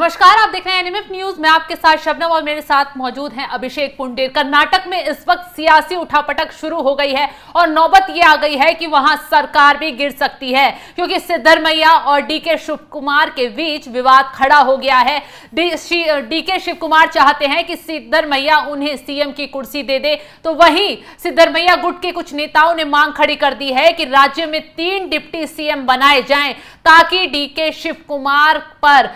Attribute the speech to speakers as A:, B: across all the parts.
A: नमस्कार, आप देख रहे हैं एनएमएफ न्यूज। मैं आपके साथ शबनम और मेरे साथ मौजूद हैं अभिषेक पुंडेर। कर्नाटक में इस वक्त सियासी उठापटक शुरू हो गई है और नौबत ये आ गई है कि वहां सरकार भी गिर सकती है, क्योंकि सिद्धरमैया और डीके शिवकुमार के बीच विवाद खड़ा हो गया है। डीके शिवकुमार चाहते हैं कि सिद्धरमैया उन्हें सीएम की कुर्सी दे दे, तो वहीं सिद्धरमैया गुट के कुछ नेताओं ने मांग खड़ी कर दी है कि राज्य में 3 डिप्टी सीएम बनाए जाएं, ताकि डीके शिवकुमार पर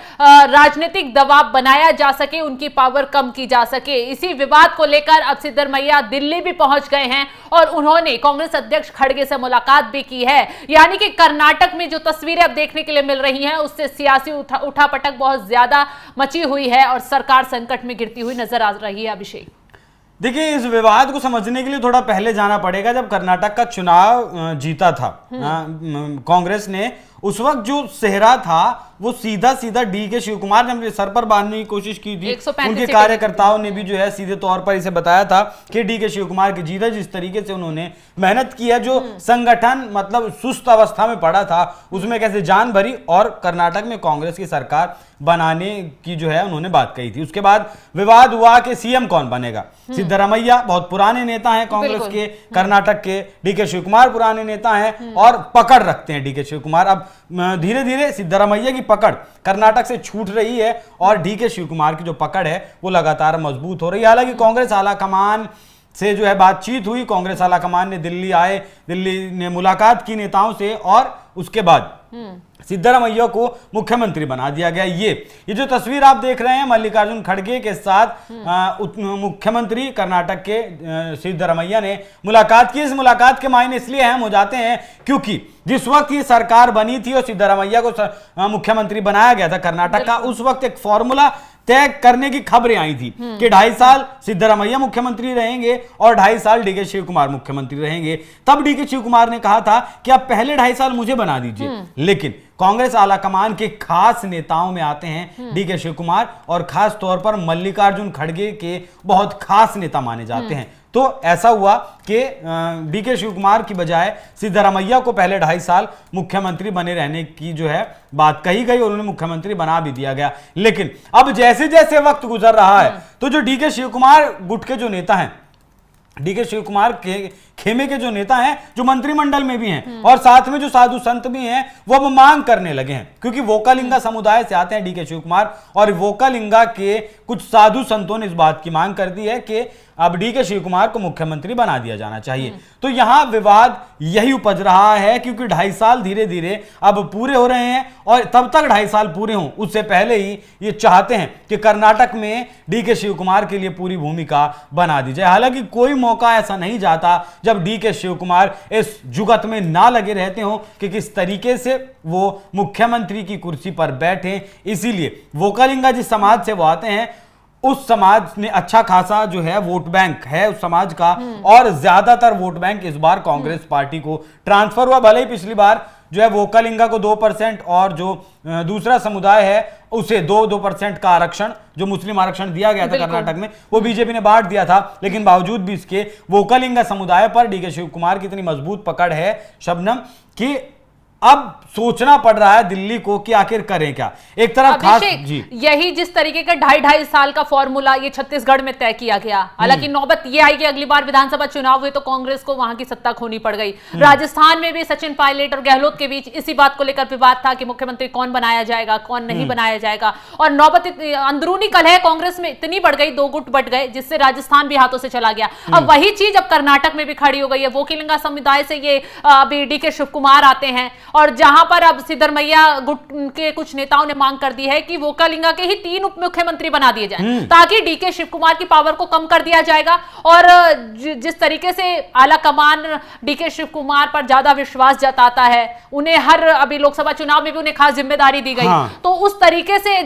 A: राजनीतिक दबाव बनाया जा सके, उनकी पावर कम की जा सके। इसी विवाद को लेकर अब सिद्धरमैया दिल्ली भी पहुंच गए हैं और उन्होंने कांग्रेस अध्यक्ष खड़गे से मुलाकात भी की है। यानी कि कर्नाटक में जो तस्वीरें अब देखने के लिए मिल रही हैं, उससे सियासी उठापटक बहुत ज्यादा मची हुई है और सरकार संकट में गिरती हुई नजर आ रही है। अभिषेक,
B: देखिए, इस विवाद को समझने के लिए थोड़ा पहले जाना पड़ेगा। जब कर्नाटक का चुनाव जीता था कांग्रेस ने, उस वक्त जो सेहरा था वो सीधा सीधा डीके शिवकुमार ने अपने सर पर बांधने की कोशिश की थी। उनके कार्यकर्ताओं ने भी जो है सीधे तौर पर इसे बताया था कि डीके शिवकुमार की जीत है। जिस तरीके से उन्होंने मेहनत की है, जो संगठन मतलब सुस्त अवस्था में पड़ा था, उसमें कैसे जान भरी और कर्नाटक में कांग्रेस की सरकार बनाने की जो है उन्होंने बात कही थी। उसके बाद विवाद हुआ कि सीएम कौन बनेगा। सिद्धरमैया बहुत पुराने नेता हैं कांग्रेस के, कर्नाटक के। डीके शिवकुमार पुराने नेता हैं और पकड़ रखते हैं डीके शिवकुमार। अब धीरे धीरे सिद्धरमैया की पकड़ कर्नाटक से छूट रही है और डीके शिवकुमार की जो पकड़ है वो लगातार मजबूत हो रही है। हालांकि कांग्रेस आलाकमान से जो है बातचीत हुई, कांग्रेस आलाकमान ने दिल्ली आए, दिल्ली ने मुलाकात की नेताओं से और उसके बाद सिद्धरमैया को मुख्यमंत्री बना दिया गया। ये जो तस्वीर आप देख रहे हैं मल्लिकार्जुन खड़गे के साथ मुख्यमंत्री कर्नाटक के सिद्धरमैया ने मुलाकात की। इस मुलाकात के मायने इसलिए अहम हो जाते हैं क्योंकि जिस वक्त ये सरकार बनी थी और सिद्धरमैया को मुख्यमंत्री बनाया गया था कर्नाटक का, उस वक्त एक फॉर्मूला तय करने की खबरें आई थी कि 2.5 साल सिद्धरमैया मुख्यमंत्री रहेंगे और 2.5 साल डीके शिवकुमार मुख्यमंत्री रहेंगे। तब डीके शिवकुमार ने कहा था कि आप पहले 2.5 साल मुझे बना दीजिए। लेकिन कांग्रेस आलाकमान के खास नेताओं में आते हैं डीके शिवकुमार और खास तौर पर मल्लिकार्जुन खड़गे के बहुत खास नेता माने जाते हैं। तो ऐसा हुआ कि डीके शिवकुमार की बजाय सिद्धरमैया को पहले 2.5 साल मुख्यमंत्री बने रहने की जो है बात कही गई और उन्हें मुख्यमंत्री बना भी दिया गया। लेकिन अब जैसे जैसे वक्त गुजर रहा है तो जो डीके शिवकुमार गुट के जो नेता हैं, डीके शिवकुमार के खेमे के जो नेता हैं, जो मंत्रिमंडल में भी हैं और साथ में जो साधु संत भी हैं, वो अब मांग करने लगे हैं। क्योंकि वोकालिंगा समुदाय से आते हैं डीके शिवकुमार और वोकालिंगा के कुछ साधु संतों ने इस बात की मांग कर दी है कि अब डीके शिवकुमार को मुख्यमंत्री बना दिया जाना चाहिए। तो यहां विवाद यही उपज रहा है क्योंकि 2.5 साल धीरे धीरे अब पूरे हो रहे हैं और तब तक 2.5 साल पूरे हों उससे पहले ही ये चाहते हैं कि कर्नाटक में डीके शिवकुमार के लिए पूरी भूमिका बना दी जाए। हालांकि कोई मौका ऐसा नहीं जाता जब डीके शिवकुमार इस जुगत में ना लगे रहते हो कि किस तरीके से वो मुख्यमंत्री की कुर्सी पर बैठे। इसीलिए वोकालिंगा जिस समाज से वो आते हैं, उस समाज ने अच्छा खासा जो है वोट बैंक है उस समाज का और ज्यादातर वोट बैंक इस बार कांग्रेस पार्टी को ट्रांसफर हुआ। भले ही पिछली बार जो है वोकालिंगा को 2% और जो दूसरा समुदाय है उसे 2% का आरक्षण, जो मुस्लिम आरक्षण दिया गया था कर्नाटक में, वो बीजेपी ने बांट दिया था। लेकिन बावजूद भी इसके वोकालिंगा समुदाय पर डीके शिवकुमार की इतनी मजबूत पकड़ है शबनम कि अब सोचना पड़ रहा है दिल्ली को कि आखिर करें क्या। एक तरफ खास जी
A: यही जिस तरीके का 2.5 साल का फॉर्मूला ये छत्तीसगढ़ में तय किया गया। हालांकि नौबत ये आई कि अगली बार विधानसभा चुनाव हुए तो कांग्रेस को वहां की सत्ता खोनी पड़ गई। राजस्थान में भी सचिन पायलट और गहलोत के बीच इसी बात को लेकर विवाद था कि मुख्यमंत्री कौन बनाया जाएगा, कौन नहीं बनाया जाएगा। और नौबत अंदरूनी कलह कांग्रेस में इतनी बढ़ गई, 2 गुट बट गए, जिससे राजस्थान भी हाथों से चला गया। अब वही चीज अब कर्नाटक में भी खड़ी हो गई है। वोकालिंगा समुदाय से ये अभी डीके शिवकुमार आते हैं और जहां पर अब सिद्धरमैया गुट के कुछ नेताओं ने मांग कर दी है कि वोकालिंगा के ही 3 उप मुख्यमंत्री बना दिए जाएं, ताकि डीके शिवकुमार की पावर को कम कर दिया जाएगा। और जिस तरीके से आला कमान डीके शिवकुमार पर ज्यादा विश्वास जताता है, उन्हें हर अभी लोकसभा चुनाव में भी उन्हें खास जिम्मेदारी दी गई। तो उस तरीके से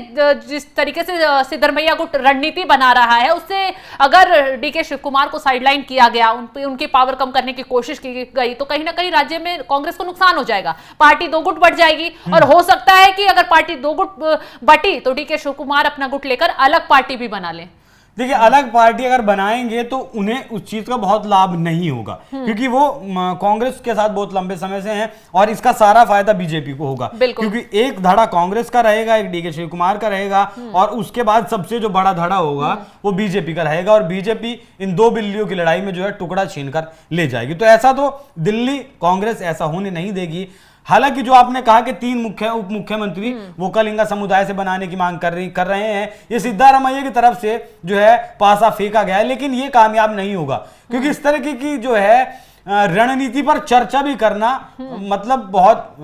A: जिस तरीके से सिद्धरमैया गुट रणनीति बना रहा है, उससे अगर डीके शिवकुमार को साइडलाइन किया गया, उनकी पावर कम करने की कोशिश की गई, तो कहीं ना कहीं राज्य में कांग्रेस को नुकसान हो जाएगा। पार्टी 2 गुट बढ़ जाएगी और हो सकता है कि अगर पार्टी 2 गुट बटी तो डीके शिवकुमार अपना गुट लेकर अलग पार्टी भी बना ले।
B: देखिए अलग पार्टी अगर बनाएंगे तो उन्हें उस चीज का बहुत लाभ नहीं होगा, क्योंकि वो कांग्रेस के साथ बहुत लंबे समय से हैं और इसका सारा फायदा बीजेपी को होगा, क्योंकि एक धड़ा कांग्रेस का रहेगा, एक डीके शिव कुमार का रहेगा और उसके बाद सबसे जो बड़ा धड़ा होगा वो बीजेपी का रहेगा और बीजेपी इन दो बिल्लियों की लड़ाई में जो है टुकड़ा छीनकर ले जाएगी। तो ऐसा तो दिल्ली कांग्रेस ऐसा होने नहीं देगी। हालांकि जो आपने कहा कि 3 उप मुख्यमंत्री वोकालिंगा समुदाय से बनाने की मांग कर रहे हैं, ये सिद्धारमैया की तरफ से जो है पासा फेंका गया है, लेकिन ये कामयाब नहीं होगा, क्योंकि इस तरह की जो है रणनीति पर चर्चा भी करना मतलब बहुत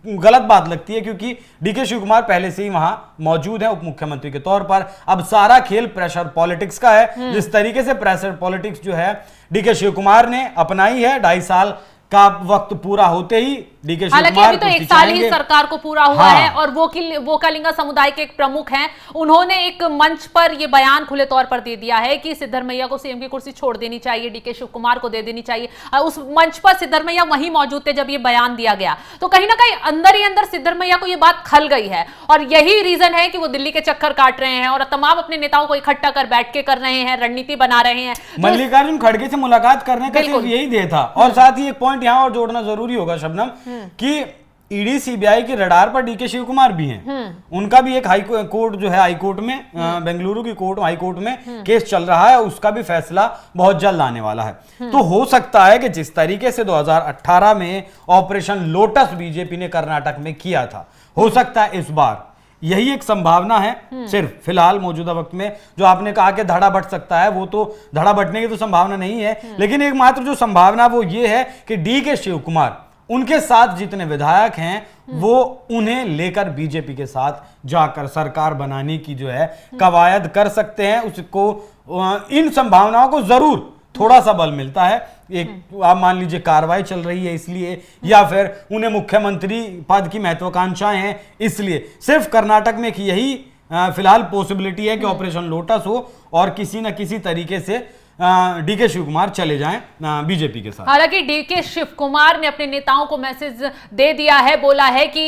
B: गलत बात लगती है, क्योंकि डीके शिव कुमार पहले से ही वहां मौजूद है उप मुख्यमंत्री के तौर पर। अब सारा खेल प्रेशर पॉलिटिक्स का है। जिस तरीके से प्रेशर पॉलिटिक्स जो है डीके शिव कुमार ने अपनाई है, 2.5 साल का वक्त पूरा होते ही डीके शिव
A: हालांकि अभी तो 1 साल ही सरकार को पूरा हुआ है और वोकालिंगा समुदाय के एक प्रमुख हैं, उन्होंने एक मंच पर ये बयान खुले तौर पर दे दिया है कि सिद्धरमैया को सीएम की कुर्सी छोड़ देनी चाहिए, डीके शिव कुमार को दे देनी चाहिए। उस मंच पर सिद्धरमैया वहीं मौजूद थे जब ये बयान दिया गया, तो कहीं ना कहीं अंदर ही अंदर सिद्धरमैया को ये बात खल गई है और यही रीजन है कि वो दिल्ली के चक्कर काट रहे हैं और तमाम अपने नेताओं को इकट्ठा कर बैठ के कर रहे हैं, रणनीति बना रहे हैं।
B: मल्लिकार्जुन खड़गे से मुलाकात करने का सिर्फ यही ध्येय था। और साथ ही एक पॉइंट यहां और जोड़ना जरूरी होगा शबनम, कि ईडी सीबीआई के रडार पर डीके शिव कुमार भी हैं। उनका भी एक हाई कोर्ट जो है, हाई कोर्ट में बेंगलुरु की कोर्ट, हाई कोर्ट में केस चल रहा है, उसका भी फैसला बहुत जल्द आने वाला है। तो हो सकता है कि जिस तरीके से 2018 में ऑपरेशन लोटस बीजेपी ने कर्नाटक में किया था, हो सकता है इस बार यही एक संभावना है। सिर्फ फिलहाल मौजूदा वक्त में जो आपने कहा कि धड़ा बढ़ सकता है, वो तो धड़ा बढ़ने की तो संभावना नहीं है, लेकिन एकमात्र जो संभावना वो ये है कि डीके शिव कुमार, उनके साथ जितने विधायक हैं वो उन्हें लेकर बीजेपी के साथ जाकर सरकार बनाने की जो है कवायद कर सकते हैं। उसको इन संभावनाओं को जरूर थोड़ा सा बल मिलता है। एक आप मान लीजिए कार्रवाई चल रही है इसलिए, या फिर उन्हें मुख्यमंत्री पद की महत्वाकांक्षाएं हैं इसलिए। सिर्फ कर्नाटक में यही फिलहाल पॉसिबिलिटी है कि ऑपरेशन लोटस हो और किसी न किसी तरीके से डीके शिव कुमार चले जाएं बीजेपी के साथ।
A: हालांकि डीके शिव कुमार ने अपने नेताओं को मैसेज दे दिया है, बोला है कि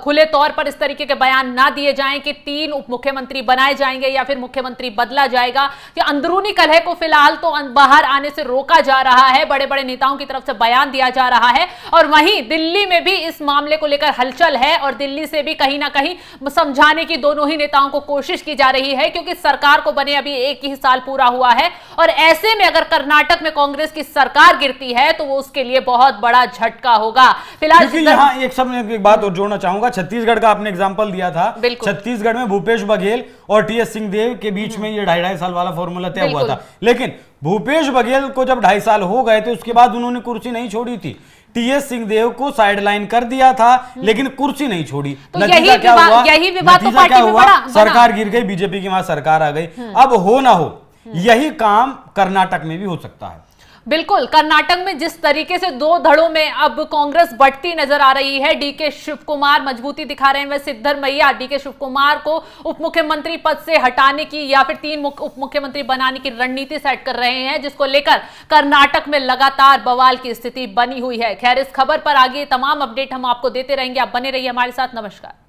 A: खुले तौर पर इस तरीके के बयान ना दिए जाएं कि 3 उप मुख्यमंत्री बनाए जाएंगे या फिर मुख्यमंत्री बदला जाएगा। कि अंदरूनी कलह को फिलहाल तो बाहर आने से रोका जा रहा है, बड़े बड़े नेताओं की तरफ से बयान दिया जा रहा है और वहीं दिल्ली में भी इस मामले को लेकर हलचल है और दिल्ली से भी कहीं ना कहीं समझाने की दोनों ही नेताओं को कोशिश की जा रही है, क्योंकि सरकार को बने अभी 1 ही साल पूरा हुआ है और ऐसे में अगर कर्नाटक में कांग्रेस की सरकार गिरती है तो वो उसके लिए बहुत बड़ा झटका होगा। फिलहाल
B: यहाँ एक बात और जोड़ना चाहूंगा, छत्तीसगढ़ का आपने एग्जांपल दिया था। छत्तीसगढ़ में भूपेश बघेल और टीएस सिंहदेव के बीच में ये 2.5 साल वाला फॉर्मूला तय हुआ था, लेकिन भूपेश बघेल को जब 2.5 साल हो गए थे उसके बाद उन्होंने कुर्सी नहीं छोड़ी थी। टीएस सिंहदेव को साइडलाइन कर दिया था लेकिन कुर्सी नहीं छोड़ी।
A: तो
B: नतीजा क्या हुआ?
A: यही विवाद तो पार्टी में बड़ा,
B: सरकार गिर गई, बीजेपी की वहां सरकार आ गई। अब हो ना हो यही काम कर्नाटक में भी हो सकता है।
A: बिल्कुल, कर्नाटक में जिस तरीके से 2 धड़ों में अब कांग्रेस बढ़ती नजर आ रही है, डीके शिव कुमार मजबूती दिखा रहे हैं, वह सिद्धरमैया डीके शिव कुमार को उप मुख्यमंत्री पद से हटाने की या फिर 3 उप मुख्यमंत्री बनाने की रणनीति सेट कर रहे हैं, जिसको लेकर कर्नाटक में लगातार बवाल की स्थिति बनी हुई है। खैर, इस खबर पर आगे तमाम अपडेट हम आपको देते रहेंगे, आप बने रहिए हमारे साथ। नमस्कार।